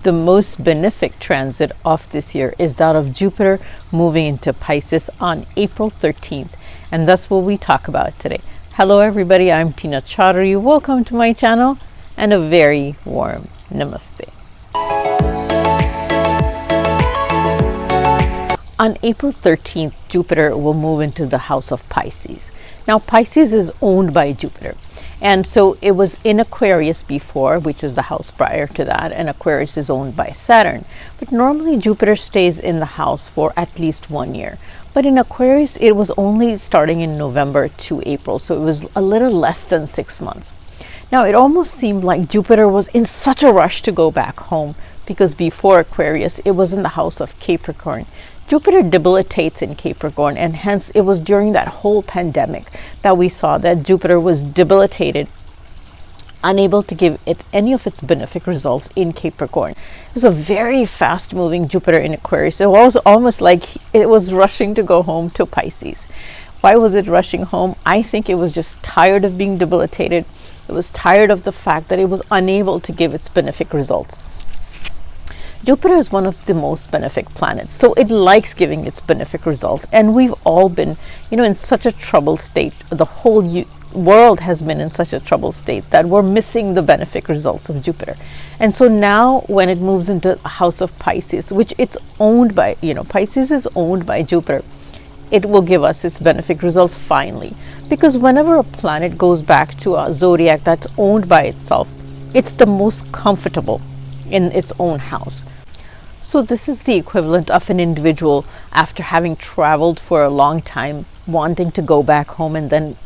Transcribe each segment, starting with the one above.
the most benefic transit of this year is that of Jupiter moving into Pisces on April 13th. And that's what we talk about today. Hello everybody, I'm Tina Chaudhary. Welcome to my channel and a very warm namaste. On April 13th, Jupiter will move into the house of Pisces. Now, Pisces is owned by Jupiter. And so it was in Aquarius before, which is the house prior to that, and Aquarius is owned by Saturn. But normally Jupiter stays in the house for at least 1 year. But in Aquarius, it was only starting in November to April, so it was a little less than 6 months. Now, it almost seemed like Jupiter was in such a rush to go back home, because before Aquarius, it was in the house of Capricorn. Jupiter debilitates in Capricorn, and hence it was during that whole pandemic that we saw that Jupiter was debilitated, unable to give it any of its benefic results in Capricorn. It was a very fast moving Jupiter in Aquarius. It was almost like it was rushing to go home to Pisces. Why was it rushing home? I think it was just tired of being debilitated. It was tired of the fact that it was unable to give its benefic results. Jupiter is one of the most benefic planets, so it likes giving its benefic results, and we've all been, in such a troubled state. The whole world has been in such a troubled state that we're missing the benefic results of Jupiter. And so now when it moves into the house of Pisces, which it's owned by, Pisces is owned by Jupiter, it will give us its benefic results finally. Because whenever a planet goes back to a zodiac that's owned by itself, it's the most comfortable in its own house. So this is the equivalent of an individual after having traveled for a long time, wanting to go back home, and then,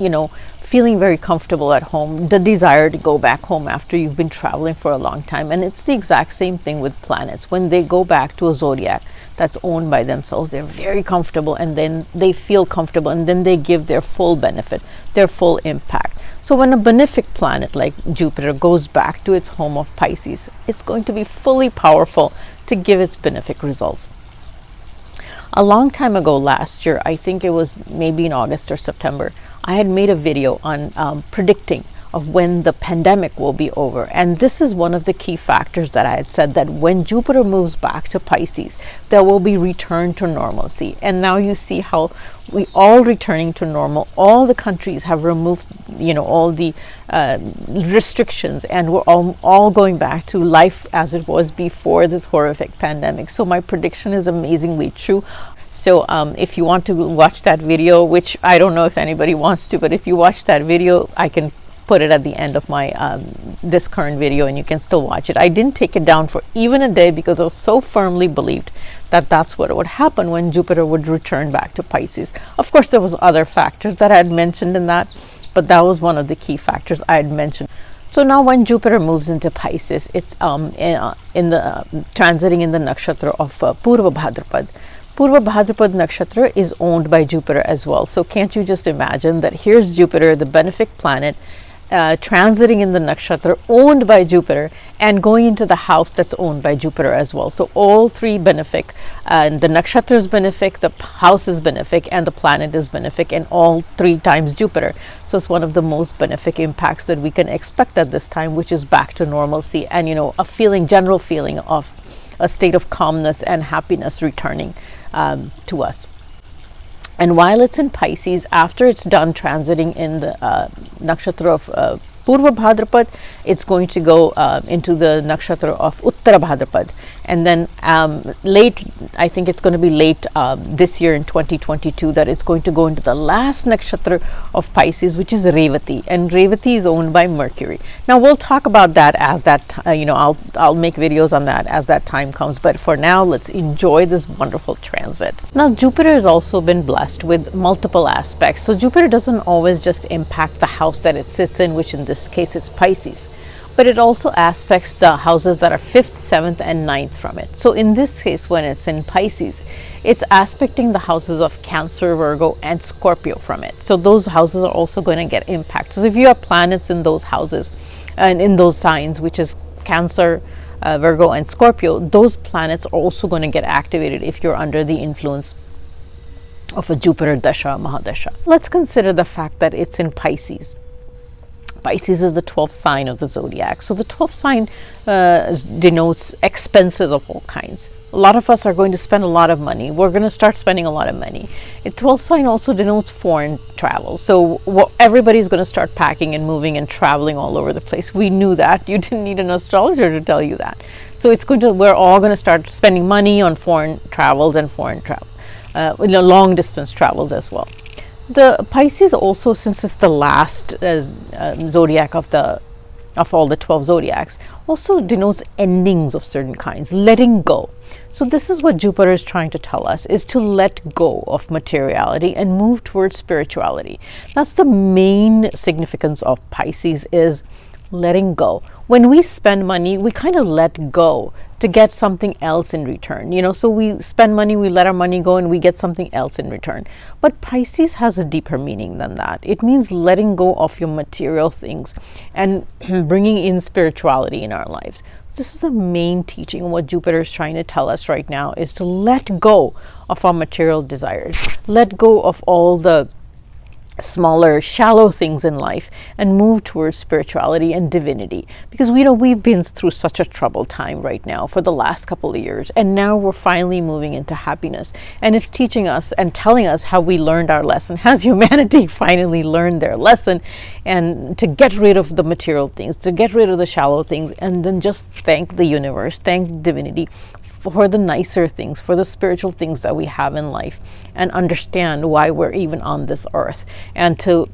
feeling very comfortable at home, the desire to go back home after you've been traveling for a long time. And it's the exact same thing with planets. When they go back to a zodiac that's owned by themselves, they're very comfortable, and then they feel comfortable, and then they give their full benefit, their full impact. So when a benefic planet like Jupiter goes back to its home of Pisces, it's going to be fully powerful to give its benefic results. A long time ago last year, I think it was maybe in August or September, I had made a video on predicting of when the pandemic will be over. And this is one of the key factors that I had said, that when Jupiter moves back to Pisces, there will be return to normalcy. And now you see how we all returning to normal. All the countries have removed, all the restrictions, and we're all going back to life as it was before this horrific pandemic. So my prediction is amazingly true. So if you want to watch that video, which I don't know if anybody wants to, but if you watch that video, I can put it at the end of my this current video, and you can still watch it. I didn't take it down for even a day because I was so firmly believed that that's what would happen when Jupiter would return back to Pisces. Of course, there was other factors that I had mentioned in that, but that was one of the key factors I had mentioned. So now when Jupiter moves into Pisces, it's transiting in the nakshatra of Purva Bhadrapad. Purva Bhadrapad nakshatra is owned by Jupiter as well. So can't you just imagine that here's Jupiter, the benefic planet, transiting in the nakshatra owned by Jupiter, and going into the house that's owned by Jupiter as well. So all three benefic, and the nakshatra is benefic, the house is benefic, and the planet is benefic, and all three times Jupiter. So it's one of the most benefic impacts that we can expect at this time, which is back to normalcy, and a general feeling of a state of calmness and happiness returning to us. And while it's in Pisces, after it's done transiting in the nakshatra of Purva Bhadrapad, it's going to go into the nakshatra of Uttara Bhadrapad. And then I think it's going to be late this year in 2022, that it's going to go into the last nakshatra of Pisces, which is Revati. And Revati is owned by Mercury. Now we'll talk about that as that, I'll make videos on that as that time comes. But for now, let's enjoy this wonderful transit. Now Jupiter has also been blessed with multiple aspects. So Jupiter doesn't always just impact the house that it sits in, which in this case it's Pisces, but it also aspects the houses that are 5th, 7th, and 9th from it. So in this case, when it's in Pisces, it's aspecting the houses of Cancer, Virgo, and Scorpio from it. So those houses are also going to get impacted. So if you have planets in those houses and in those signs, which is Cancer, Virgo, and Scorpio, those planets are also going to get activated if you're under the influence of a Jupiter Dasha, Mahadasha. Let's consider the fact that it's in Pisces. Pisces is the 12th sign of the zodiac. So the 12th sign denotes expenses of all kinds. A lot of us are going to spend a lot of money. We're going to start spending a lot of money. The 12th sign also denotes foreign travel. So everybody's going to start packing and moving and traveling all over the place. We knew that. You didn't need an astrologer to tell you that. So we're all going to start spending money on foreign travels and foreign travel, long distance travels as well. The Pisces also, since it's the last zodiac of all the 12 zodiacs, also denotes endings of certain kinds, letting go. So this is what Jupiter is trying to tell us, is to let go of materiality and move towards spirituality. That's the main significance of Pisces, is letting go. When we spend money, we kind of let go to get something else in return. So we spend money, we let our money go, and we get something else in return. But Pisces has a deeper meaning than that. It means letting go of your material things and bringing in spirituality in our lives. This is the main teaching. What Jupiter is trying to tell us right now is to let go of our material desires, let go of all the smaller, shallow things in life, and move towards spirituality and divinity. Because we've been through such a troubled time right now for the last couple of years, and now we're finally moving into happiness. And it's teaching us and telling us how we learned our lesson. Has humanity finally learned their lesson? And to get rid of the material things, to get rid of the shallow things, and then just thank the universe, thank divinity for the nicer things, for the spiritual things that we have in life, and understand why we're even on this earth, and to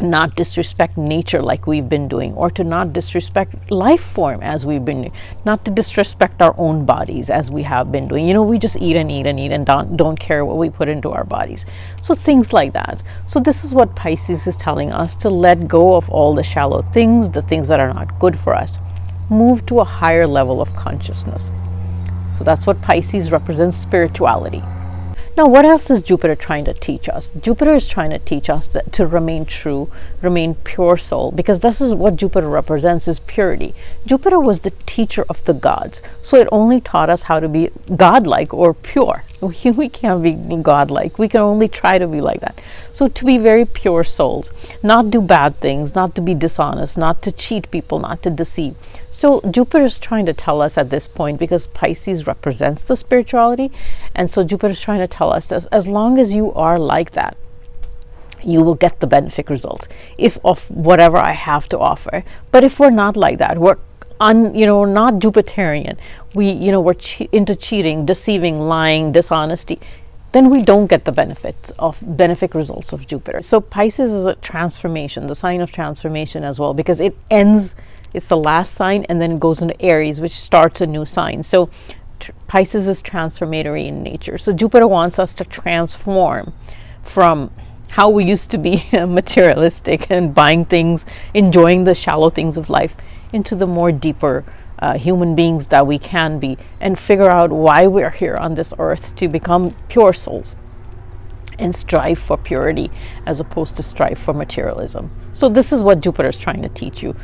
not disrespect nature like we've been doing, or to not disrespect life form as we've been doing, not to disrespect our own bodies as we have been doing. We just eat and eat and eat and don't care what we put into our bodies. So things like that. So this is what Pisces is telling us, to let go of all the shallow things, the things that are not good for us, move to a higher level of consciousness. So that's what Pisces represents, spirituality. Now, what else is Jupiter trying to teach us? Jupiter is trying to teach us that to remain true, remain pure soul, because this is what Jupiter represents, is purity. Jupiter was the teacher of the gods, so it only taught us how to be godlike or pure. We can't be godlike. We can only try to be like that. So to be very pure souls, not do bad things, not to be dishonest, not to cheat people, not to deceive. So Jupiter is trying to tell us at this point, because Pisces represents the spirituality, and so Jupiter is trying to tell us that as long as you are like that, you will get the benefic results of whatever I have to offer. But if we're not like that, we're not Jupiterian, we're into cheating, deceiving, lying, dishonesty, then we don't get the benefic results of Jupiter. So Pisces is a transformation, the sign of transformation as well, because it's the last sign, and then it goes into Aries, which starts a new sign. So Pisces is transformatory in nature. So Jupiter wants us to transform from how we used to be materialistic and buying things, enjoying the shallow things of life, into the more deeper human beings that we can be, and figure out why we're here on this earth, to become pure souls and strive for purity as opposed to strive for materialism. So this is what Jupiter is trying to teach you,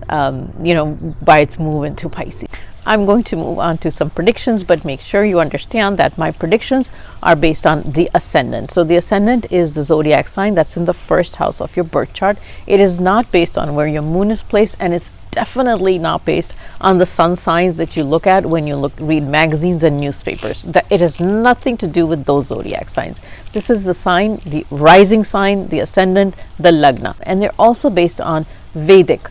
by its move into Pisces. I'm going to move on to some predictions, but make sure you understand that my predictions are based on the ascendant. So the ascendant is the zodiac sign that's in the first house of your birth chart. It is not based on where your moon is placed, and it's definitely not based on the sun signs that you look at when you read magazines and newspapers. That it has nothing to do with those zodiac signs. This is the sign, the rising sign, the ascendant, the lagna, and they're also based on Vedic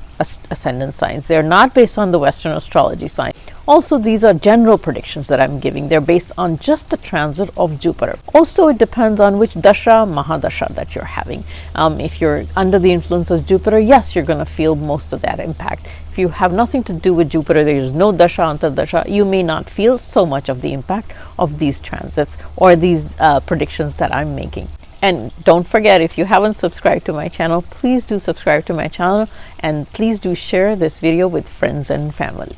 ascendant signs. They're not based on the Western astrology sign. Also, these are general predictions that I'm giving. They're based on just the transit of Jupiter. Also, it depends on which dasha, mahadasha that you're having. If you're under the influence of Jupiter, yes, you're going to feel most of that impact. If you have nothing to do with Jupiter, there is no dasha, antardasha, you may not feel so much of the impact of these transits or these predictions that I'm making. And don't forget, if you haven't subscribed to my channel, please do subscribe to my channel, and please do share this video with friends and family.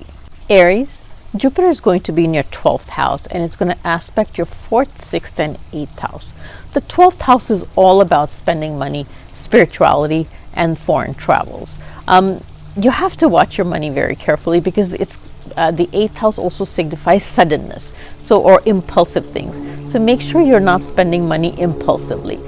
Aries, Jupiter is going to be in your 12th house, and it's going to aspect your 4th, 6th, and 8th house. The 12th house is all about spending money, spirituality, and foreign travels. You have to watch your money very carefully, because it's the 8th house also signifies suddenness, or impulsive things. So make sure you're not spending money impulsively.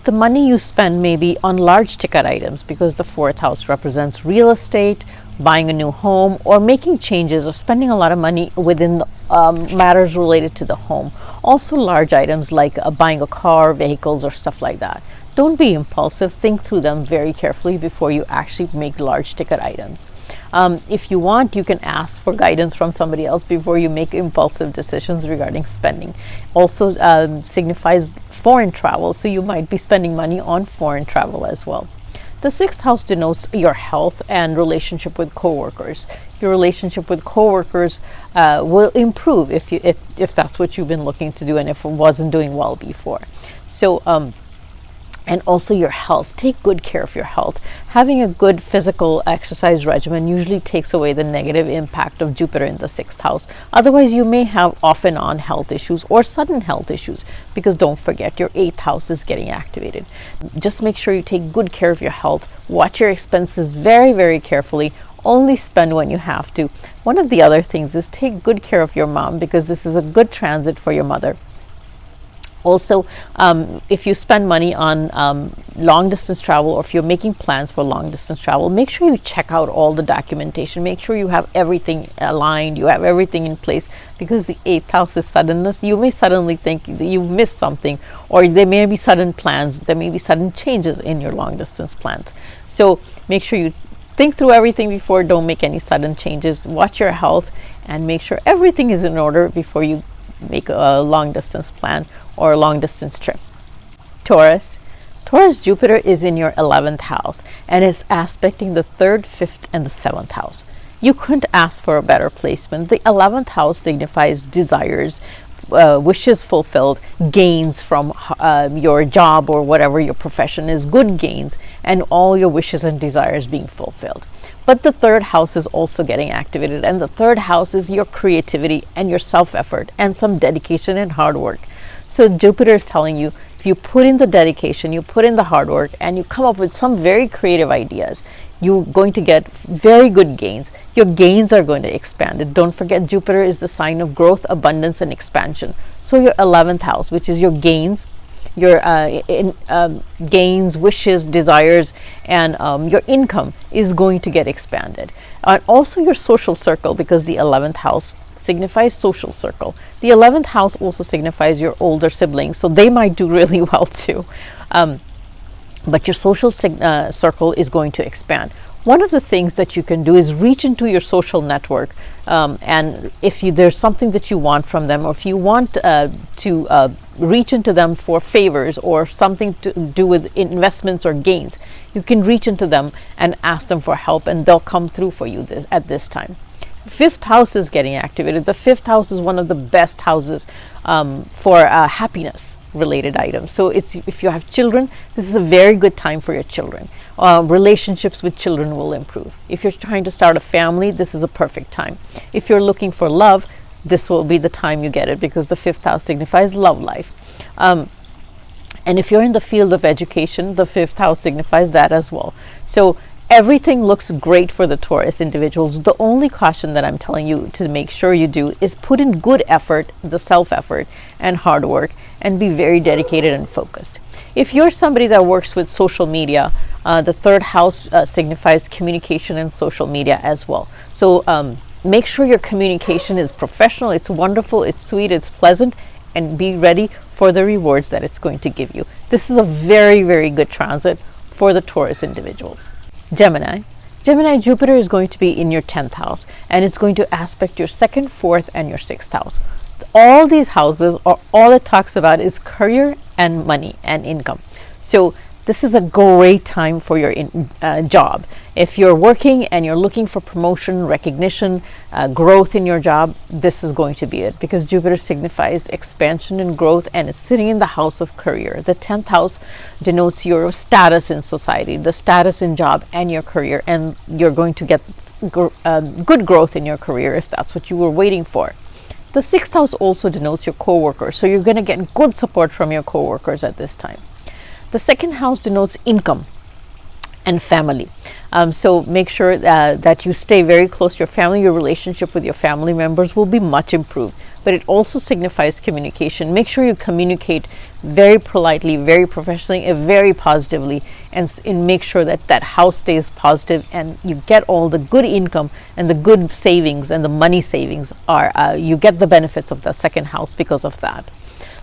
The money you spend may be on large ticket items because the fourth house represents real estate, buying a new home, or making changes, or spending a lot of money within matters related to the home. Also large items like buying a car, vehicles, or stuff like that. Don't be impulsive. Think through them very carefully before you actually make large ticket items. If you want, you can ask for guidance from somebody else before you make impulsive decisions regarding spending. Also signifies foreign travel, so you might be spending money on foreign travel as well. The sixth house denotes your health and relationship with coworkers. Your relationship with coworkers will improve if that's what you've been looking to do, and if it wasn't doing well before. So and also your health. Take good care of your health. Having a good physical exercise regimen usually takes away the negative impact of Jupiter in the sixth house. Otherwise, you may have off and on health issues or sudden health issues, because don't forget, your eighth house is getting activated. Just make sure you take good care of your health. Watch your expenses very, very carefully. Only spend when you have to. One of the other things is take good care of your mom, because this is a good transit for your mother. Also, if you spend money on long distance travel, or if you're making plans for long distance travel, make sure you check out all the documentation. Make sure you have everything aligned, you have everything in place, because the eighth house is suddenness. You may suddenly think that you've missed something, or there may be sudden plans, there may be sudden changes in your long distance plans. So make sure you think through everything before. Don't make any sudden changes. Watch your health and make sure everything is in order before you make a long distance plan or a long distance trip. Taurus. Taurus Jupiter is in your 11th house and is aspecting the 3rd, 5th, and the 7th house. You couldn't ask for a better placement. The 11th house signifies desires, wishes fulfilled, gains from your job or whatever your profession is, good gains, and all your wishes and desires being fulfilled. But the 3rd house is also getting activated, and the 3rd house is your creativity and your self-effort and some dedication and hard work. So Jupiter is telling you, if you put in the dedication, you put in the hard work, and you come up with some very creative ideas, you're going to get very good gains. Your gains are going to expand. And don't forget, Jupiter is the sign of growth, abundance, and expansion. So your 11th house, which is your gains, your gains, wishes, desires, and your income is going to get expanded. And also your social circle, because the 11th house signifies social circle. The 11th house also signifies your older siblings, so they might do really well too. But your social circle is going to expand. One of the things that you can do is reach into your social network, and if there's something that you want from them, or if you want to reach into them for favors or something to do with investments or gains, you can reach into them and ask them for help, and they'll come through for you at this time. 5th house is getting activated. The 5th house is one of the best houses for happiness related items. So if you have children, this is a very good time for your children. Relationships with children will improve. If you're trying to start a family, this is a perfect time. If you're looking for love, this will be the time you get it, because the 5th house signifies love life. And if you're in the field of education, the 5th house signifies that as well. So everything looks great for the Taurus individuals. The only caution that I'm telling you to make sure you do is put in good effort, the self-effort and hard work, and be very dedicated and focused. If you're somebody that works with social media, the 3rd house signifies communication and social media as well. So make sure your communication is professional, it's wonderful, it's sweet, it's pleasant, and be ready for the rewards that it's going to give you. This is a very, very good transit for the Taurus individuals. Gemini. Gemini, Jupiter is going to be in your 10th house, and it's going to aspect your 2nd, 4th, and your 6th house. All these houses, or all it talks about, is career and money and income. So this is a great time for your job. If you're working and you're looking for promotion, recognition, growth in your job, this is going to be it, because Jupiter signifies expansion and growth, and it's sitting in the house of career. The 10th house denotes your status in society, the status in job and your career, and you're going to get good growth in your career if that's what you were waiting for. The 6th house also denotes your co-workers, so you're going to get good support from your co-workers at this time. The 2nd house denotes income and family. So make sure that you stay very close to your family. Your relationship with your family members will be much improved. but it also signifies communication. Make sure you communicate very politely, very professionally, and very positively, and make sure that that house stays positive and you get all the good income and the good savings, and the money savings are you get the benefits of the second house because of that.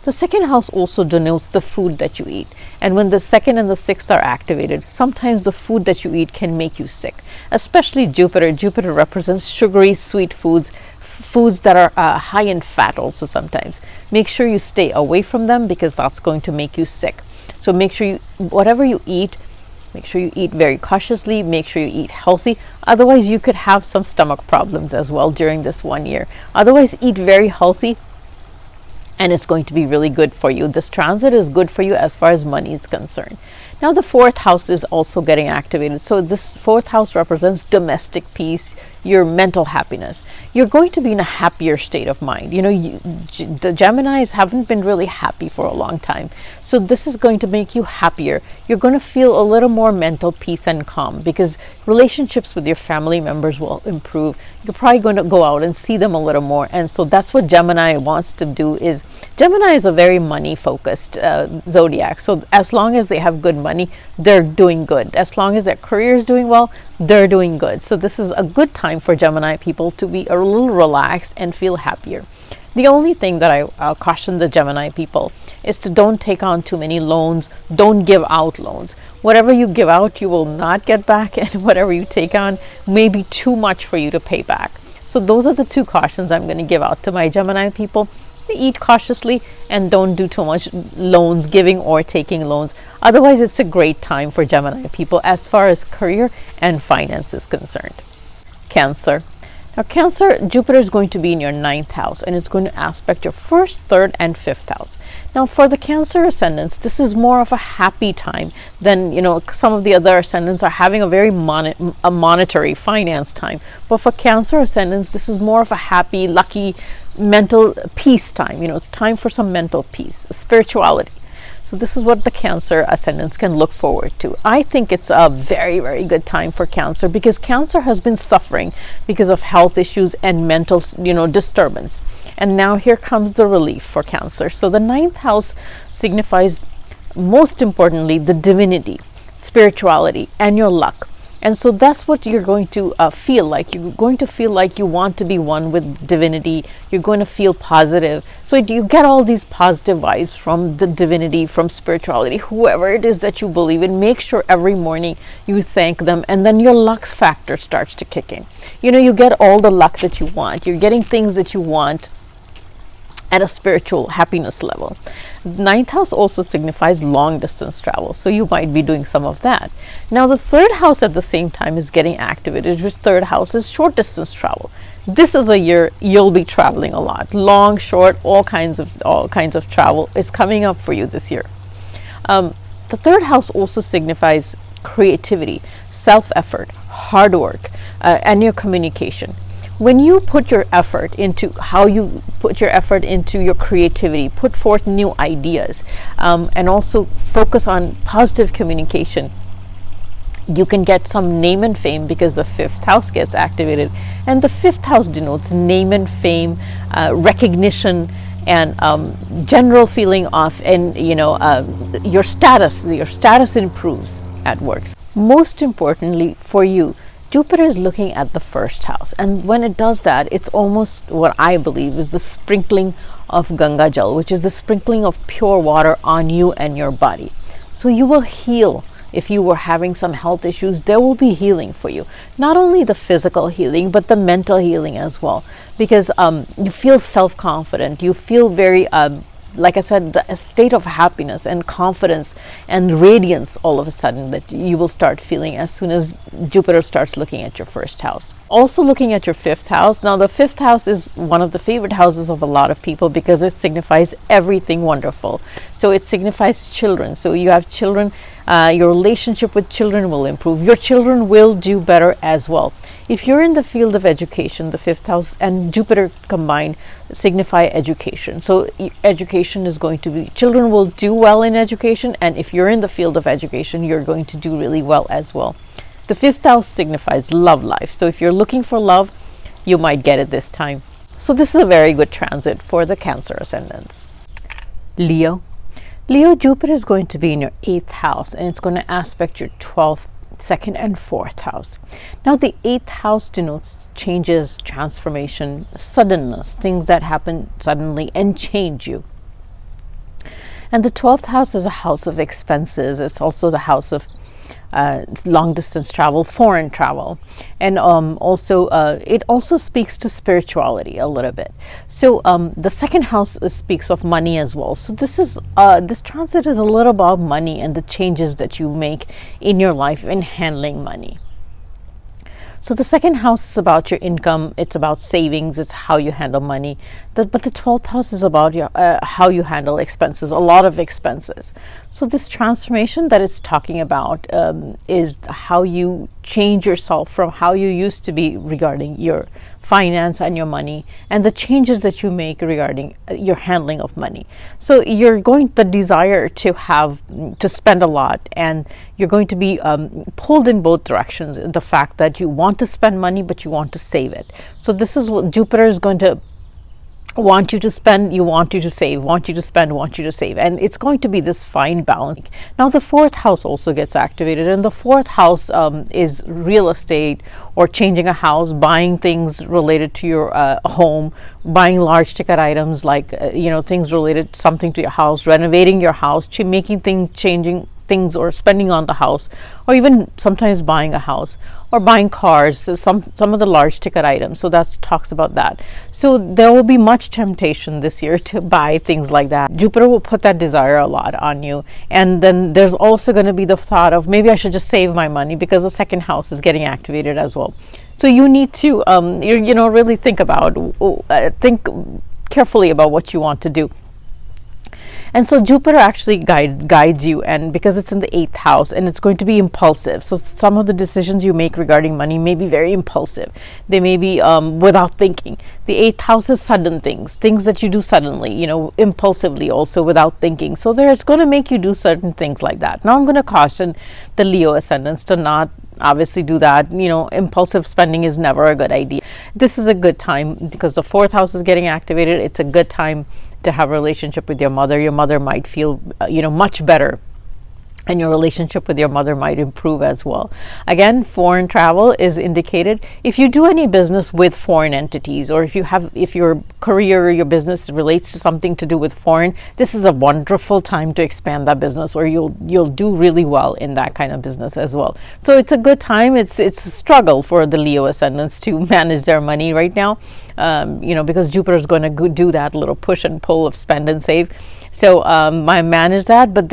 The second house also denotes the food that you eat. And when the second and the sixth are activated, sometimes the food that you eat can make you sick, especially Jupiter. Jupiter represents sugary, sweet foods, foods that are high in fat also sometimes. Make sure you stay away from them because that's going to make you sick. So make sure you, whatever you eat, make sure you eat very cautiously, make sure you eat healthy. Otherwise, you could have some stomach problems as well during this 1 year. Otherwise, eat very healthy, and it's going to be really good for you. This transit is good for you as far as money is concerned. Now the fourth house is also getting activated. So this fourth house represents domestic peace, your mental happiness. You're going to be in a happier state of mind. You know, the Geminis haven't been really happy for a long time. So this is going to make you happier. You're going to feel a little more mental peace and calm because relationships with your family members will improve. You're probably going to go out and see them a little more. And so that's what Gemini wants to do. Is Gemini is a very money focused zodiac. So as long as they have good money, they're doing good. As long as their career is doing well, they're doing good. So this is a good time for Gemini people to be a little relaxed and feel happier. The only thing that I'll caution the Gemini people is to don't take on too many loans. Don't give out loans. Whatever you give out, you will not get back, and whatever you take on may be too much for you to pay back. So those are the two cautions I'm going to give out to my Gemini people. Eat cautiously and don't do too much loans, giving or taking loans. Otherwise, it's a great time for Gemini people as far as career and finance is concerned. Cancer. Now Cancer, Jupiter is going to be in your 9th house, and it's going to aspect your 1st, 3rd, and 5th house. Now for the Cancer ascendants, this is more of a happy time than, you know, some of the other ascendants are having a very monetary finance time. But for Cancer ascendants, this is more of a happy, lucky, mental peace time. You know, it's time for some mental peace, spirituality. So this is what the Cancer ascendants can look forward to. I think it's a very, very good time for Cancer because Cancer has been suffering because of health issues and mental, you know, disturbance. And now here comes the relief for Cancer. So the 9th house signifies, most importantly, the divinity, spirituality, and your luck. And so that's what you're going to feel like. You're going to feel like you want to be one with divinity. You're going to feel positive. So you get all these positive vibes from the divinity, from spirituality, whoever it is that you believe in. Make sure every morning you thank them, and then your luck factor starts to kick in. You know, you get all the luck that you want. You're getting things that you want at a spiritual happiness level. 9th house also signifies long distance travel, so you might be doing some of that. Now the 3rd house at the same time is getting activated, which 3rd house is short distance travel. This is a year you'll be traveling a lot, long, short, all kinds of travel is coming up for you this year. The 3rd house also signifies creativity, self-effort, hard work, and your communication. When you put your effort into your creativity, put forth new ideas, and also focus on positive communication, you can get some name and fame because the 5th house gets activated, and the 5th house denotes name and fame, recognition, and general feeling of, and your status improves at work. Most importantly for you, Jupiter is looking at the 1st house, and when it does that, it's almost what I believe is the sprinkling of Ganga Jal, which is the sprinkling of pure water on you and your body. So you will heal. If you were having some health issues, there will be healing for you. Not only the physical healing, but the mental healing as well, because you feel self-confident. You feel very like I said, the state of happiness and confidence and radiance all of a sudden that you will start feeling as soon as Jupiter starts looking at your 1st house. Also looking at your 5th house. Now the 5th house is one of the favorite houses of a lot of people because it signifies everything wonderful. So it signifies children. So you have children, your relationship with children will improve. Your children will do better as well. If you're in the field of education, the 5th house and Jupiter combined signify education. So education is going to be, children will do well in education, and if you're in the field of education, you're going to do really well as well. The 5th house signifies love life. So if you're looking for love, you might get it this time. So this is a very good transit for the Cancer ascendants. Leo. Leo, Jupiter is going to be in your 8th house, and it's going to aspect your 12th, 2nd, and 4th house. Now, the 8th house denotes changes, transformation, suddenness, things that happen suddenly and change you. And the 12th house is a house of expenses. It's also the house of long distance travel, foreign travel, and also it also speaks to spirituality a little bit. So the 2nd house speaks of money as well. So this transit is a little about money and the changes that you make in your life in handling money. So the 2nd house is about your income. It's about savings. It's how you handle money. But the 12th house is about your how you handle expenses, a lot of expenses. So this transformation that it's talking about is how you change yourself from how you used to be regarding your finance and your money, and the changes that you make regarding your handling of money. So you're going the desire to have to spend a lot, and you're going to be pulled in both directions. The fact that you want to spend money, but you want to save it. So this is what Jupiter is going to want you to spend, you want you to save, want you to spend, want you to save, and it's going to be this fine balance. Now the 4th house also gets activated, and the 4th house is real estate or changing a house, buying things related to your home, buying large ticket items like things related something to your house, renovating your house, making things, changing things, or spending on the house, or even sometimes buying a house or buying cars, so some of the large ticket items. So that talks about that. So there will be much temptation this year to buy things like that. Jupiter will put that desire a lot on you, and then there's also going to be the thought of maybe I should just save my money because the 2nd house is getting activated as well. So you need to really think carefully about what you want to do. And so Jupiter actually guides you, and because it's in the 8th house, and it's going to be impulsive. So some of the decisions you make regarding money may be very impulsive. They may be without thinking. The 8th house is sudden things that you do suddenly, impulsively, also without thinking. So it's going to make you do certain things like that. Now I'm going to caution the Leo ascendants to not obviously do that. Impulsive spending is never a good idea. This is a good time because the 4th house is getting activated. It's a good time to have a relationship with your mother. Your mother might feel much better, and your relationship with your mother might improve as well. Again, foreign travel is indicated. If you do any business with foreign entities, or if your career or your business relates to something to do with foreign, this is a wonderful time to expand that business, or you'll do really well in that kind of business as well. So it's a good time. It's a struggle for the Leo ascendants to manage their money right now, because Jupiter is going to do that little push and pull of spend and save. So I manage that, but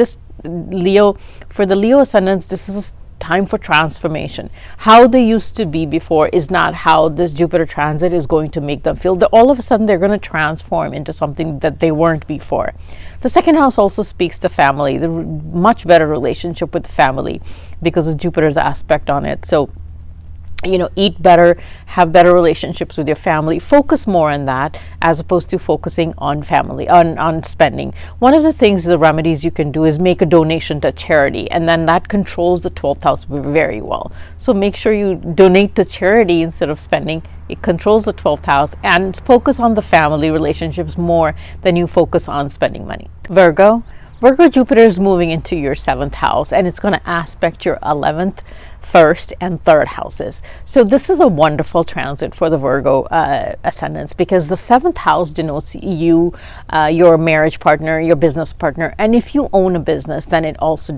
for the Leo ascendants, this is a time for transformation. How they used to be before is not how this Jupiter transit is going to make them feel. All of a sudden, they're going to transform into something that they weren't before. The 2nd house also speaks to family, the much better relationship with family because of Jupiter's aspect on it. So eat better, have better relationships with your family, focus more on that as opposed to focusing on on spending. One of the things, the remedies you can do is make a donation to charity, and then that controls the 12th house very well. So make sure you donate to charity instead of spending. It controls the 12th house, and focus on the family relationships more than you focus on spending money. Virgo, Jupiter is moving into your 7th house, and it's going to aspect your 11th, 1st, and 3rd houses. So this is a wonderful transit for the Virgo ascendants, because the 7th house denotes you, your marriage partner, your business partner, and if you own a business, then it also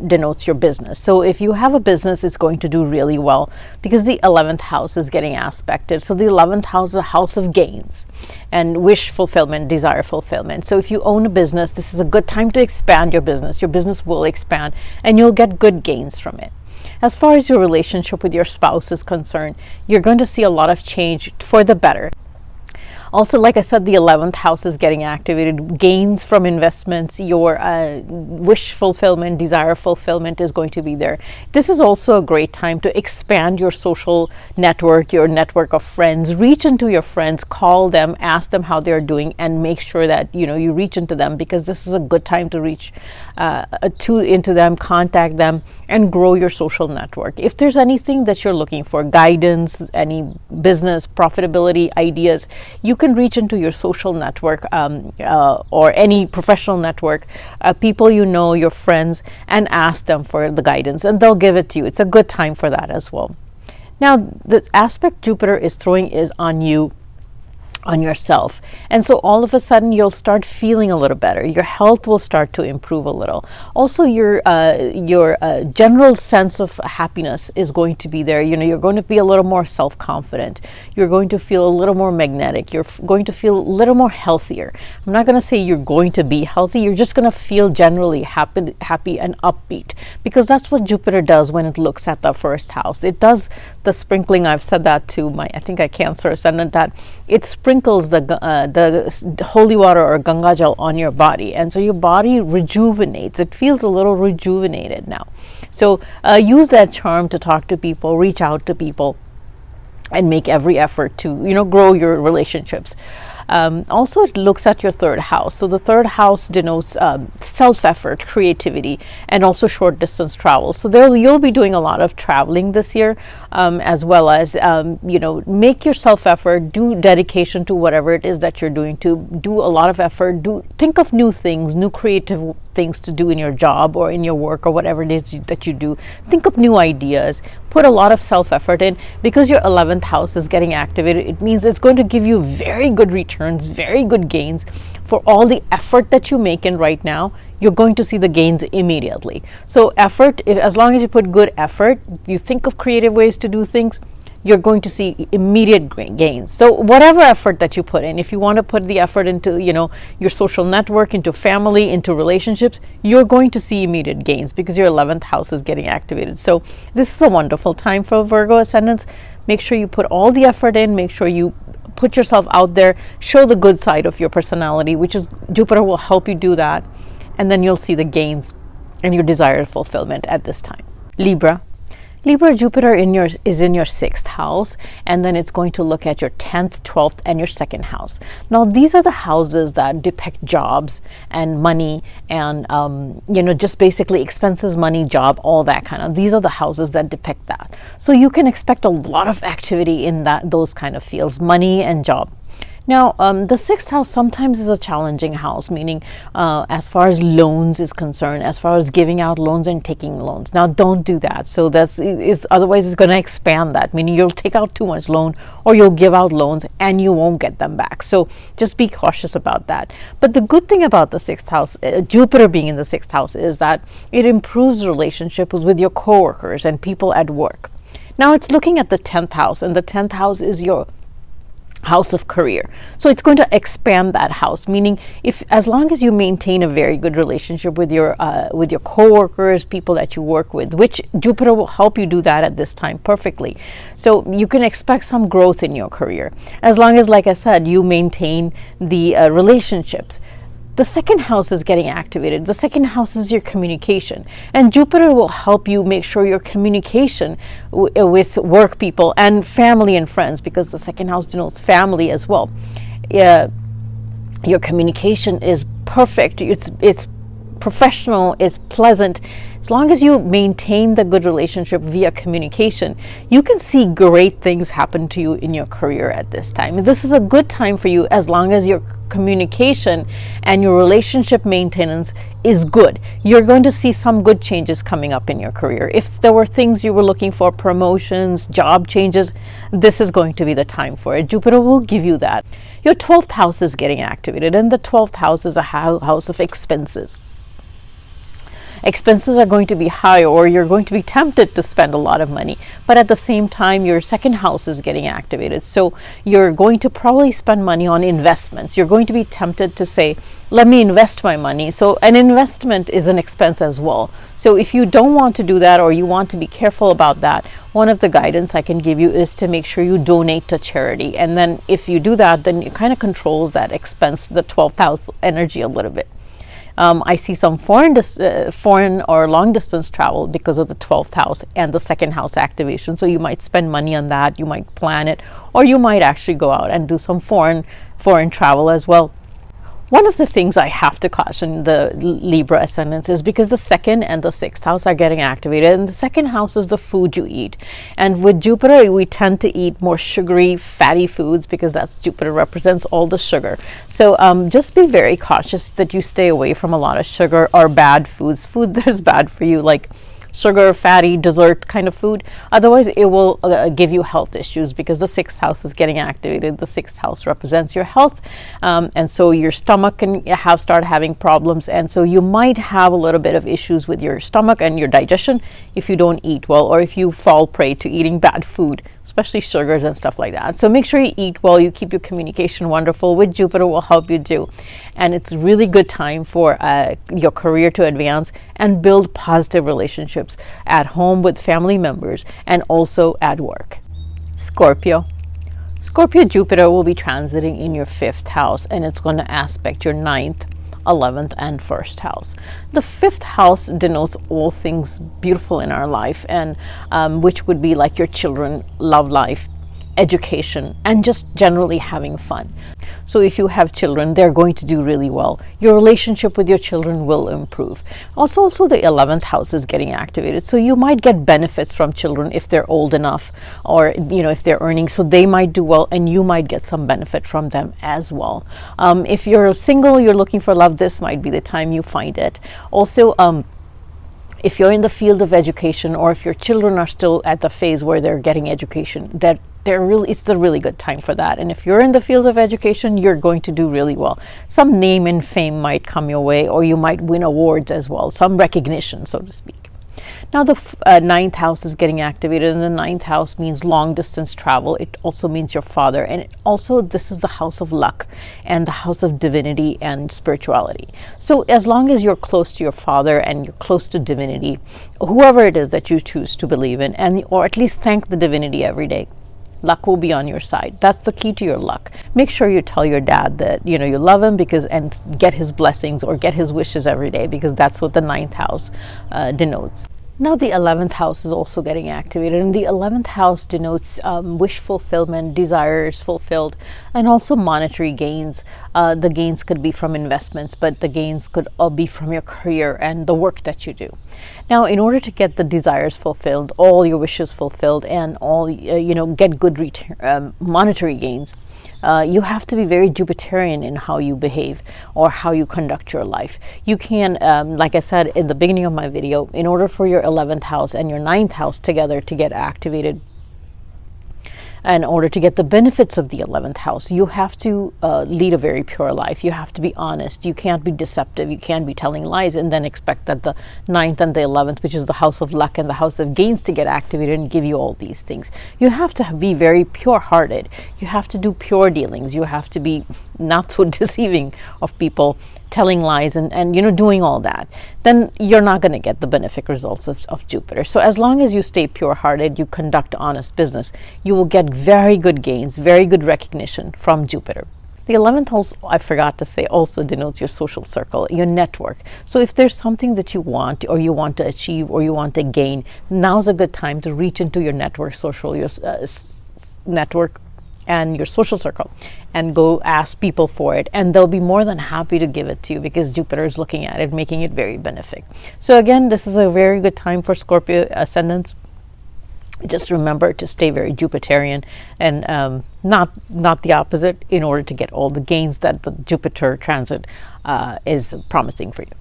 denotes your business. So if you have a business, it's going to do really well because the 11th house is getting aspected. So the 11th house is a house of gains and wish fulfillment, desire fulfillment. So if you own a business, this is a good time to expand your business. Your business will expand, and you'll get good gains from it. As far as your relationship with your spouse is concerned, you're going to see a lot of change for the better. Also, like I said, the 11th house is getting activated. Gains from investments, your wish fulfillment, desire fulfillment is going to be there. This is also a great time to expand your social network, your network of friends. Reach into your friends, call them, ask them how they're doing, and make sure that you reach into them, because this is a good time to reach into them, contact them, and grow your social network. If there's anything that you're looking for, guidance, any business, profitability ideas, you can reach into your social network or any professional network, people you know, your friends, and ask them for the guidance, and they'll give it to you. It's a good time for that as well. Now, the aspect Jupiter is throwing is on you, on yourself, and so all of a sudden you'll start feeling a little better. Your health will start to improve a little. Also, your general sense of happiness is going to be there. You know, you're going to be a little more self-confident. You're going to feel a little more magnetic. You're going to feel a little more healthier. I'm not going to say you're going to be healthy. You're just going to feel generally happy and upbeat, because that's what Jupiter does when it looks at the first house. It does the sprinkling. I've said that to my, I think I Cancer ascendant, that it sprinkles the holy water or Ganga Jal on your body, and so your body rejuvenates. It feels a little rejuvenated now. So use that charm to talk to people, reach out to people, and make every effort to, you know, grow your relationships. Also, it looks at your third house. So the third house denotes self-effort, creativity, and also short distance travel. So you'll be doing a lot of traveling this year, as well as, you know, make your self-effort, do dedication to whatever it is that you're doing, to do a lot of effort, think of new things, new creative things to do in your job or in your work or whatever it is that you do. Think of new ideas, put a lot of self-effort in, because your 11th house is getting activated. It means it's going to give you very good returns, very good gains for all the effort that you make in right now. You're going to see the gains immediately. So effort, as long as you put good effort, you think of creative ways to do things, you're going to see immediate gains. So whatever effort that you put in, if you want to put the effort into, you know, your social network, into family, into relationships, you're going to see immediate gains because your 11th house is getting activated. So this is a wonderful time for Virgo ascendants. Make sure you put all the effort in, make sure you put yourself out there, show the good side of your personality, which is Jupiter will help you do that, and then you'll see the gains and your desired fulfillment at this time. Libra, Jupiter is in your 6th house, and then it's going to look at your 10th, 12th, and your 2nd house. Now, these are the houses that depict jobs and money and, you know, just basically expenses, money, job, all that kind of. These are the houses that depict that. So you can expect a lot of activity in those kind of fields, money and job. Now, the 6th house sometimes is a challenging house, meaning as far as loans is concerned, as far as giving out loans and taking loans. Now, don't do that. So otherwise it's going to expand that, meaning you'll take out too much loan or you'll give out loans and you won't get them back. So just be cautious about that. But the good thing about the 6th house, Jupiter being in the 6th house, is that it improves relationships with your coworkers and people at work. Now, it's looking at the 10th house, and the 10th house is your house of career. So it's going to expand that house, meaning as long as you maintain a very good relationship with your co-workers, people that you work with, which Jupiter will help you do that at this time perfectly. So you can expect some growth in your career as long as, like I said, you maintain the relationships. The 2nd house is getting activated. The 2nd house is your communication, and Jupiter will help you make sure your communication with work people and family and friends, because the 2nd house denotes family as well. Your communication is perfect. It's professional, it's pleasant. As long as you maintain the good relationship via communication, you can see great things happen to you in your career at this time. This is a good time for you as long as your communication and your relationship maintenance is good. You're going to see some good changes coming up in your career. If there were things you were looking for, promotions, job changes, this is going to be the time for it. Jupiter will give you that. Your 12th house is getting activated, and the 12th house is a house of expenses. Expenses are going to be high, or you're going to be tempted to spend a lot of money, but at the same time your 2nd house is getting activated, so you're going to probably spend money on investments. You're going to be tempted to say, let me invest my money. So an investment is an expense as well. So if you don't want to do that, or you want to be careful about that, one of the guidance I can give you is to make sure you donate to charity, and then if you do that, then it kind of controls that expense, the 12th house energy, a little bit. I see some foreign or long distance travel because of the 12th house and the 2nd house activation. So you might spend money on that, you might plan it, or you might actually go out and do some foreign travel as well. One of the things I have to caution the Libra ascendants is because the second and the sixth house are getting activated, and the second house is the food you eat. And with Jupiter, we tend to eat more sugary, fatty foods because that's Jupiter represents all the sugar. So just be very cautious that you stay away from a lot of sugar or bad foods, food that is bad for you, like sugar, fatty, dessert kind of food. Otherwise, it will give you health issues because the sixth house is getting activated. The sixth house represents your health, and so your stomach can start having problems, and so you might have a little bit of issues with your stomach and your digestion if you don't eat well, or if you fall prey to eating bad food, especially sugars and stuff like that. So make sure you eat well, you keep your communication wonderful. With Jupiter will help you do. And it's really good time for your career to advance and build positive relationships at home with family members and also at work. Scorpio. Scorpio Jupiter will be transiting in your fifth house, and it's going to aspect your ninth, 11th, and first house. The fifth house denotes all things beautiful in our life, and which would be like your children, love life, education, and just generally having fun. So if you have children, they're going to do really well. Your relationship with your children will improve. Also the 11th house is getting activated, so you might get benefits from children if they're old enough, or if they're earning, so they might do well and you might get some benefit from them as well. If you're single, you're looking for love, this might be the time you find it. Also, if you're in the field of education, or if your children are still at the phase where they're getting education, it's a really good time for that. And if you're in the field of education, you're going to do really well. Some name and fame might come your way, or you might win awards as well, some recognition, so to speak. Now the ninth house is getting activated, and the ninth house means long distance travel. It also means your father, and this is the house of luck and the house of divinity and spirituality. So as long as you're close to your father and you're close to divinity, whoever it is that you choose to believe in, or at least thank the divinity every day, luck will be on your side. That's the key to your luck. Make sure you tell your dad that you love him, and get his blessings or get his wishes every day, because that's what the ninth house denotes. Now the 11th house is also getting activated, and the 11th house denotes wish fulfillment, desires fulfilled, and also monetary gains. The gains could be from investments, but the gains could be from your career and the work that you do. Now, in order to get the desires fulfilled, all your wishes fulfilled, and get good monetary gains, you have to be very Jupiterian in how you behave or how you conduct your life. You can, like I said in the beginning of my video, in order for your 11th house and your 9th house together to get activated, in order to get the benefits of the 11th house, you have to lead a very pure life. You have to be honest. You can't be deceptive. You can't be telling lies and then expect that the 9th and the 11th, which is the house of luck and the house of gains, to get activated and give you all these things. You have to be very pure-hearted. You have to do pure dealings. You have to be not so deceiving of people, telling lies and doing all that. Then you're not going to get the benefic results of Jupiter. So as long as you stay pure-hearted, you conduct honest business, you will get very good gains, very good recognition from Jupiter. The 11th house, I forgot to say, also denotes your social circle, your network. So if there's something that you want, or you want to achieve, or you want to gain, now's a good time to reach into your network, network and your social circle, and go ask people for it, and they'll be more than happy to give it to you, because Jupiter is looking at it, making it very benefic. So again, this is a very good time for Scorpio ascendants. Just remember to stay very Jupiterian and not the opposite, in order to get all the gains that the Jupiter transit is promising for you.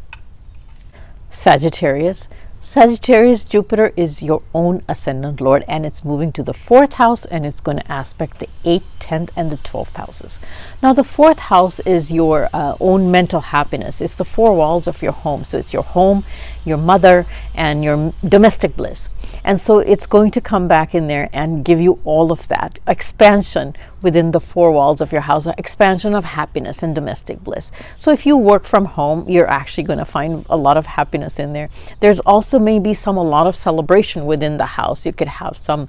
Sagittarius. Sagittarius, Jupiter is your own ascendant lord, and it's moving to the 4th house, and it's going to aspect the 8th, 10th, and the 12th houses. Now the 4th house is your own mental happiness. It's the 4 walls of your home. So it's your home, your mother, and your domestic bliss. And so it's going to come back in there and give you all of that expansion within the 4 walls of your house, expansion of happiness and domestic bliss. So if you work from home, you're actually going to find a lot of happiness in there. There's also maybe a lot of celebration within the house. You could have some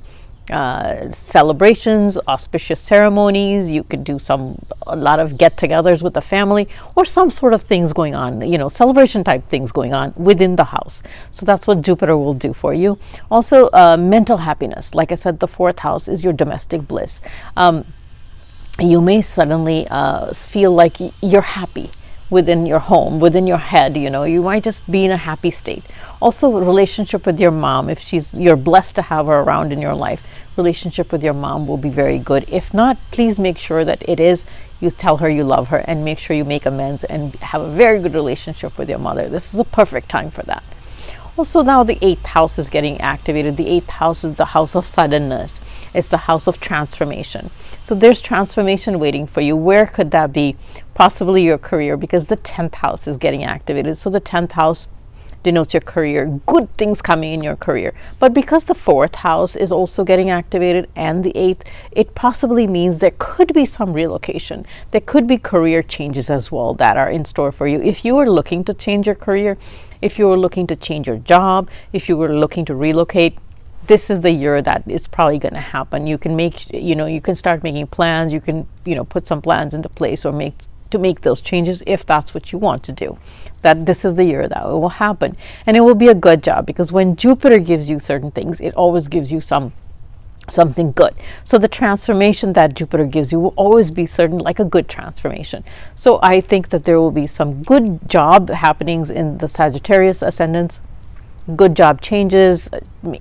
celebrations, auspicious ceremonies. You could do a lot of get-togethers with the family, or some sort of things going on, celebration type things going on within the house. So that's what Jupiter will do for you. Also, mental happiness. Like I said, the 4th house is your domestic bliss. You may suddenly feel like you're happy within your home, within your head. You might just be in a happy state. Also, relationship with your mom, if you're blessed to have her around in your life, relationship with your mom will be very good. If not, please make sure that it is. You tell her you love her, and make sure you make amends and have a very good relationship with your mother. This is a perfect time for that. Also, now the 8th house is getting activated. The 8th house is the house of suddenness. It's the house of transformation. So there's transformation waiting for you. Where could that be? Possibly your career, because the 10th house is getting activated. So the 10th house denotes your career, good things coming in your career. But because the 4th house is also getting activated, and the 8th, it possibly means there could be some relocation. There could be career changes as well that are in store for you. If you are looking to change your career, if you were looking to change your job, if you were looking to relocate, this is the year that it's probably going to happen. You can you can start making plans. You can, put some plans into place or make those changes if that's what you want to do. That this is the year that it will happen, and it will be a good job, because when Jupiter gives you certain things, it always gives you something good. So the transformation that Jupiter gives you will always be certain, like a good transformation. So I think that there will be some good job happenings in the Sagittarius ascendants. Good job changes,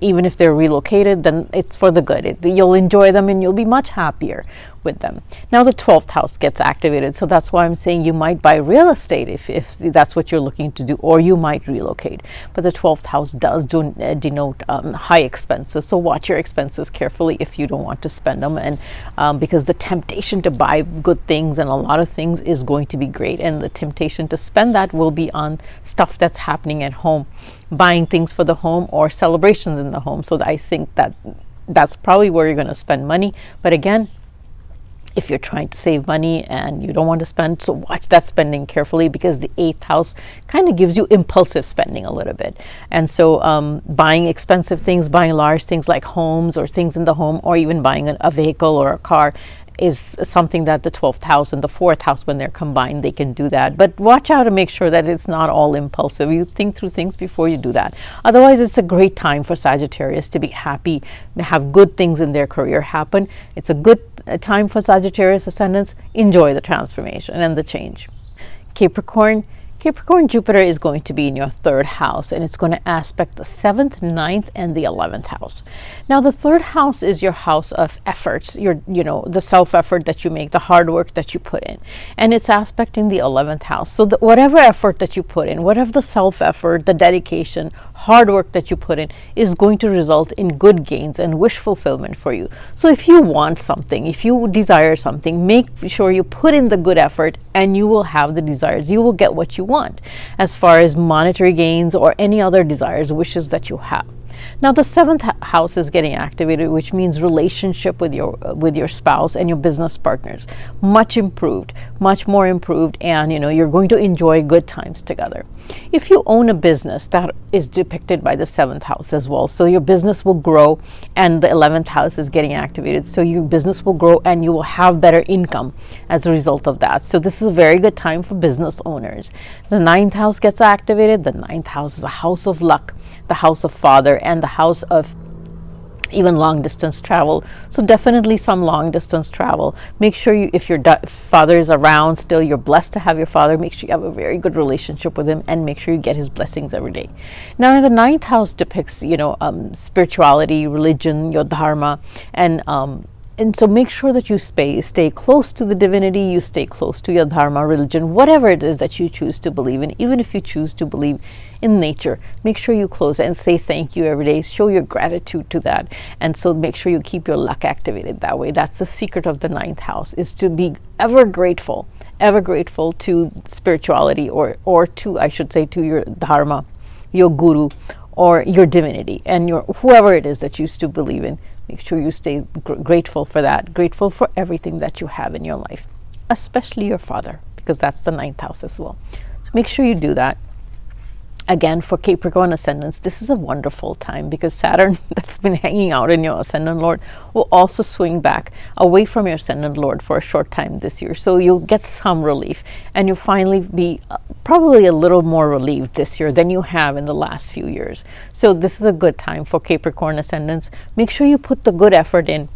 even if they're relocated, then it's for the good. You'll enjoy them and you'll be much happier with them. Now the 12th house gets activated, so that's why I'm saying you might buy real estate if that's what you're looking to do, or you might relocate. But the 12th house does denote high expenses, so watch your expenses carefully if you don't want to spend them, and because the temptation to buy good things and a lot of things is going to be great, and the temptation to spend that will be on stuff that's happening at home, buying things for the home or celebrations in the home. So I think that's probably where you're going to spend money. But again, if you're trying to save money and you don't want to spend, so watch that spending carefully, because the 8th house kind of gives you impulsive spending a little bit. And so buying expensive things, buying large things like homes or things in the home, or even buying a vehicle or a car, is something that the 12th house and the 4th house, when they're combined, they can do that. But watch out and make sure that it's not all impulsive. You think through things before you do that. Otherwise, it's a great time for Sagittarius to be happy, have good things in their career happen. It's a good time for Sagittarius ascendants. Enjoy the transformation and the change. Capricorn Jupiter is going to be in your 3rd house, and it's going to aspect the 7th, 9th, and the 11th house. Now, the 3rd house is your house of efforts, the self-effort that you make, the hard work that you put in, and it's aspecting the 11th house. So whatever effort that you put in, whatever the self-effort, the dedication, hard work that you put in, is going to result in good gains and wish fulfillment for you. So if you want something, if you desire something, make sure you put in the good effort, and you will have the desires. You will get what you want as far as monetary gains or any other desires, wishes that you have. Now the 7th house is getting activated, which means relationship with your spouse and your business partners. Much improved, much more improved, and you're going to enjoy good times together. If you own a business, that is depicted by the 7th house as well. So your business will grow, and the 11th house is getting activated. So your business will grow and you will have better income as a result of that. So this is a very good time for business owners. The 9th house gets activated. The 9th house is a house of luck, the house of father, and the house of even long distance travel. So definitely some long distance travel. Make sure if your father is around still, you're blessed to have your father. Make sure you have a very good relationship with him, and make sure you get his blessings every day. Now the 9th house depicts spirituality, religion, your dharma, and so make sure that you stay close to the divinity, you stay close to your dharma, religion, whatever it is that you choose to believe in. Even if you choose to believe in nature, make sure you close and say thank you every day. Show your gratitude to that. And so make sure you keep your luck activated that way. That's the secret of the 9th house, is to be ever grateful to spirituality, or to, I should say, to your dharma, your guru, or your divinity, and whoever it is that you still believe in. Make sure you stay grateful for that, grateful for everything that you have in your life, especially your father, because that's the 9th house as well. So make sure you do that. Again, for Capricorn ascendants, this is a wonderful time, because Saturn, that's been hanging out in your ascendant lord, will also swing back away from your ascendant lord for a short time this year. So you'll get some relief, and you'll finally be probably a little more relieved this year than you have in the last few years. So this is a good time for Capricorn ascendants. Make sure you put the good effort in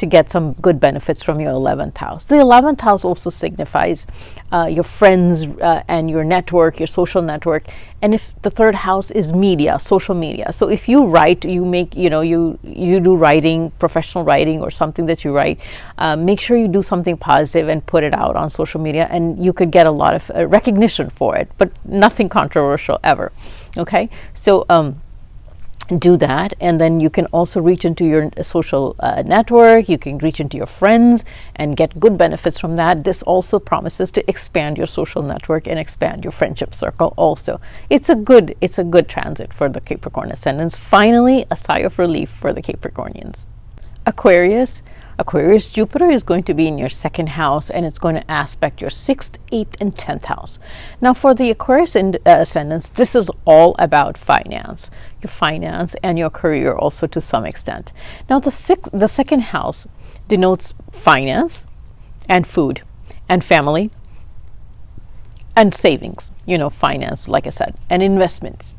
to get some good benefits from your 11th house. The 11th house also signifies your friends and your network, your social network. And if the third house is media, social media. So if you write, you make, you do writing, professional writing or something that you write, make sure you do something positive and put it out on social media, and you could get a lot of recognition for it, but nothing controversial ever. Okay, so do that, and then you can also reach into your social network. You can reach into your friends and get good benefits from that. This also promises to expand your social network and expand your friendship circle also. It's a good transit for the Capricorn ascendants. Finally, a sigh of relief for the Capricornians. Aquarius Jupiter is going to be in your second house, and it's going to aspect your 6th, 8th, and 10th house. Now, for the Aquarius ascendants, this is all about finance, your finance and your career also to some extent. Now, the second house denotes finance and food and family and savings, finance, like I said, and investments.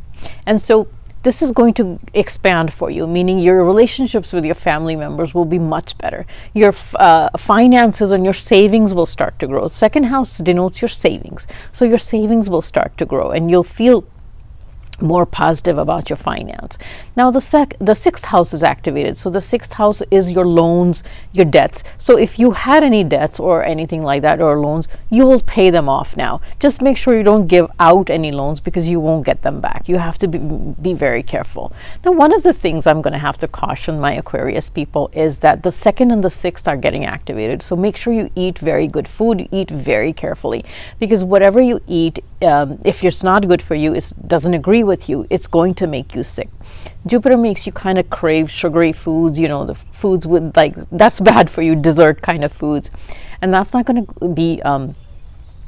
And so this is going to expand for you, meaning your relationships with your family members will be much better. Your finances and your savings will start to grow. Second house denotes your savings. So your savings will start to grow, and you'll feel more positive about your finance. Now the sixth house is activated. So the sixth house is your loans, your debts. So if you had any debts or anything like that, or loans, you will pay them off now. Just make sure you don't give out any loans, because you won't get them back. You have to be very careful. Now, one of the things I'm going to have to caution my Aquarius people is that the 2nd and the 6th are getting activated. So make sure you eat very good food. You eat very carefully, because whatever you eat, if it's not good for you, it doesn't agree with you, it's going to make you sick. Jupiter makes you kind of crave sugary foods, the foods with that's bad for you, dessert kind of foods, and that's not going to be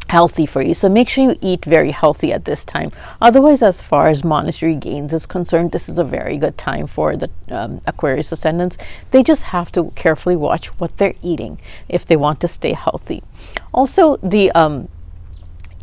healthy for you. So make sure you eat very healthy at this time. Otherwise, as far as monetary gains is concerned, this is a very good time for the Aquarius ascendants. They just have to carefully watch what they're eating if they want to stay healthy. Also, the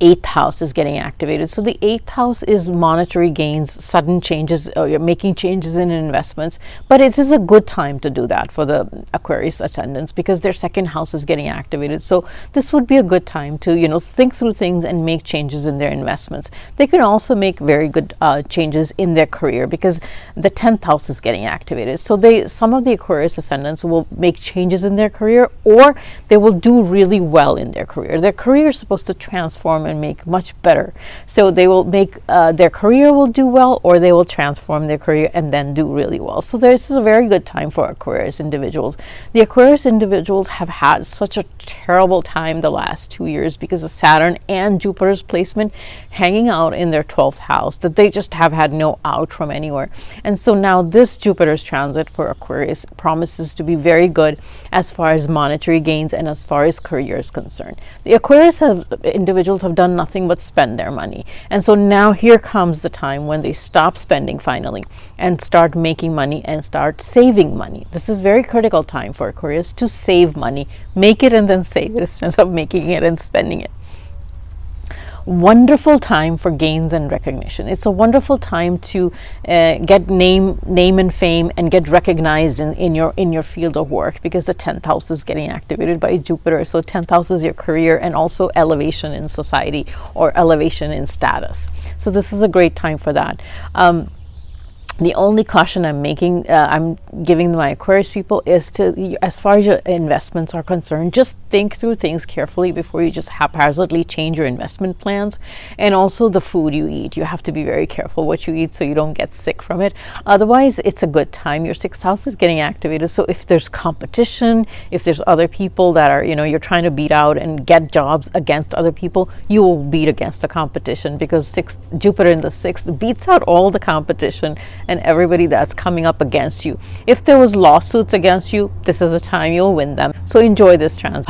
8th house is getting activated. So the 8th house is monetary gains, sudden changes, or you're making changes in investments. But it is a good time to do that for the Aquarius ascendants, because their 2nd house is getting activated. So this would be a good time to, think through things and make changes in their investments. They can also make very good changes in their career, because the 10th house is getting activated. So some of the Aquarius ascendants will make changes in their career, or they will do really well in their career. Their career is supposed to transform and make much better. So they will make their career will do well, or they will transform their career and then do really well. So this is a very good time for Aquarius individuals. The Aquarius individuals have had such a terrible time the last 2 years because of Saturn and Jupiter's placement hanging out in their 12th house, that they just have had no out from anywhere. And so now this Jupiter's transit for Aquarius promises to be very good as far as monetary gains and as far as career is concerned. The Aquarius individuals have done nothing but spend their money, and so now here comes the time when they stop spending finally and start making money and start saving money. This is very critical time for Aquarius to save money, make it and then save it instead of making it and spending it. Wonderful time for gains and recognition. It's a wonderful time to get name and fame and get recognized in your field of work, because the 10th house is getting activated by Jupiter. So 10th house is your career and also elevation in society or elevation in status. So this is a great time for that. The only caution I'm giving my Aquarius people is to, as far as your investments are concerned, just think through things carefully before you just haphazardly change your investment plans. And also the food you eat. You have to be very careful what you eat so you don't get sick from it. Otherwise, it's a good time. Your 6th house is getting activated. So if there's competition, if there's other people that are, you're trying to beat out and get jobs against other people, you will beat against the competition, because Jupiter in the 6th beats out all the competition and everybody that's coming up against you. If there was lawsuits against you, this is the time you'll win them. So enjoy this transit.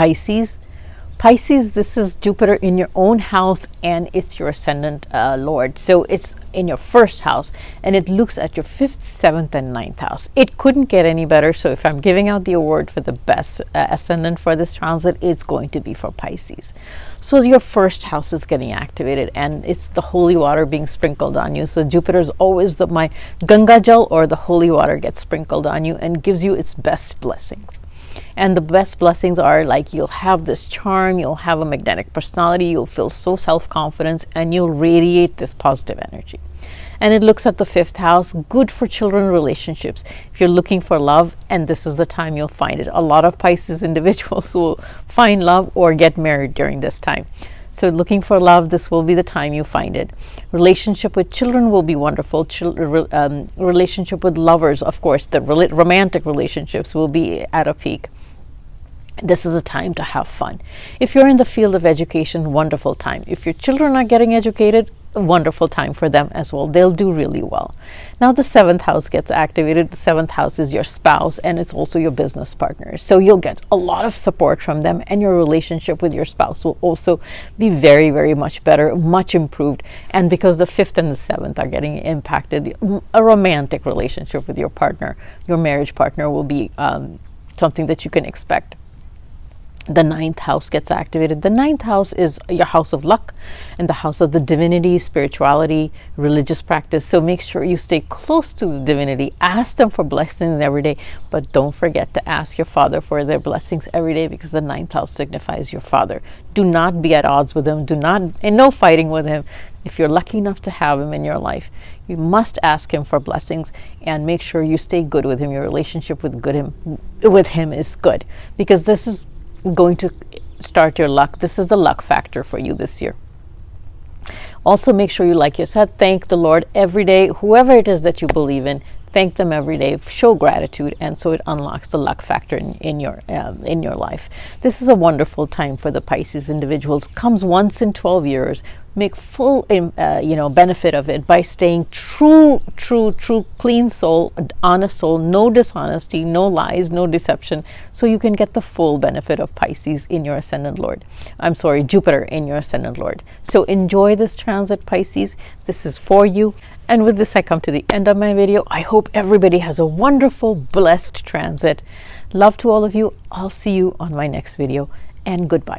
Pisces, this is Jupiter in your own house, and it's your ascendant lord. So it's in your 1st house, and it looks at your 5th, 7th, and 9th house. It couldn't get any better. So if I'm giving out the award for the best ascendant for this transit, it's going to be for Pisces. So your 1st house is getting activated, and it's the holy water being sprinkled on you. So Jupiter is always my Ganga Jal, or the holy water, gets sprinkled on you and gives you its best blessings. And the best blessings are like you'll have this charm, you'll have a magnetic personality, you'll feel so self-confident, and you'll radiate this positive energy. And it looks at the 5th house, good for children relationships. If you're looking for love, and this is the time you'll find it. A lot of Pisces individuals will find love or get married during this time. So looking for love, this will be the time you find it. Relationship with children will be wonderful. Relationship with lovers, of course, the romantic relationships will be at a peak. This is a time to have fun. If you're in the field of education, wonderful time. If your children are getting educated, a wonderful time for them as well. They'll do really well. Now the 7th house gets activated. The 7th house is your spouse, and it's also your business partner. So you'll get a lot of support from them, and your relationship with your spouse will also be very, very much better, much improved. And because the 5th and the 7th are getting impacted, a romantic relationship with your partner, your marriage partner, will be something that you can expect. The 9th house gets activated. The 9th house is your house of luck and the house of the divinity, spirituality, religious practice. So make sure you stay close to the divinity. Ask them for blessings every day, but don't forget to ask your father for their blessings every day, because the 9th house signifies your father. Do not be at odds with him. And no fighting with him. If you're lucky enough to have him in your life, you must ask him for blessings, and make sure you stay good with him. Your relationship with him is good, because this is going to start your luck. This is the luck factor for you this year. Also, make sure you like yourself. Thank the Lord every day. Whoever it is that you believe in, thank them every day. Show gratitude, and so it unlocks the luck factor in your life. This is a wonderful time for the Pisces individuals. Comes once in 12 years. Make full benefit of it by staying true, clean soul, honest soul, no dishonesty, no lies, no deception, so you can get the full benefit of Pisces in your ascendant Lord. Jupiter in your ascendant Lord. So enjoy this transit, Pisces. This is for you. And with this, I come to the end of my video. I hope everybody has a wonderful, blessed transit. Love to all of you. I'll see you on my next video, and goodbye.